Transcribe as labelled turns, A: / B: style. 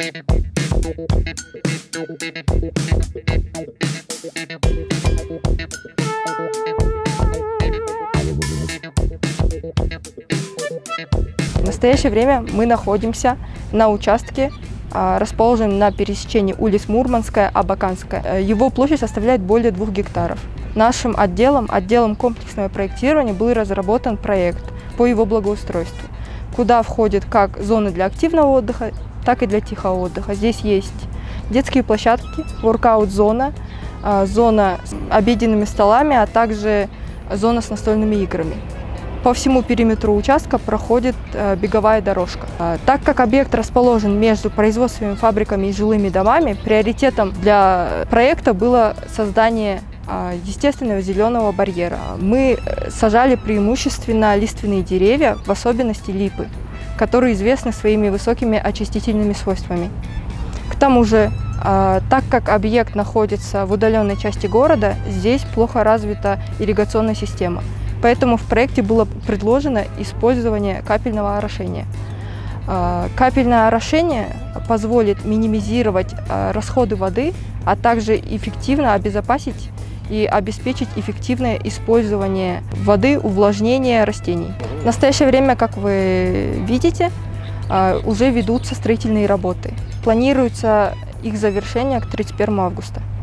A: В настоящее время мы находимся на участке, расположенном на пересечении улиц Мурманская, Абаканская. Его площадь составляет более 2 гектаров. Нашим отделом комплексного проектирования был разработан проект по его благоустройству, куда входят как зоны для активного отдыха, так и для тихого отдыха. Здесь есть детские площадки, воркаут-зона, зона с обеденными столами, а также зона с настольными играми. По всему периметру участка проходит беговая дорожка. Так как объект расположен между производственными фабриками и жилыми домами, приоритетом для проекта было создание естественного зеленого барьера. Мы сажали преимущественно лиственные деревья, в особенности липы, которые известны своими высокими очистительными свойствами. К тому же, так как объект находится в удаленной части города, здесь плохо развита ирригационная система. Поэтому в проекте было предложено использование капельного орошения. Капельное орошение позволит минимизировать расходы воды, а также эффективно обезопасить и обеспечить эффективное использование воды, увлажнение растений. В настоящее время, как вы видите, уже ведутся строительные работы. Планируется их завершение к 31 августа.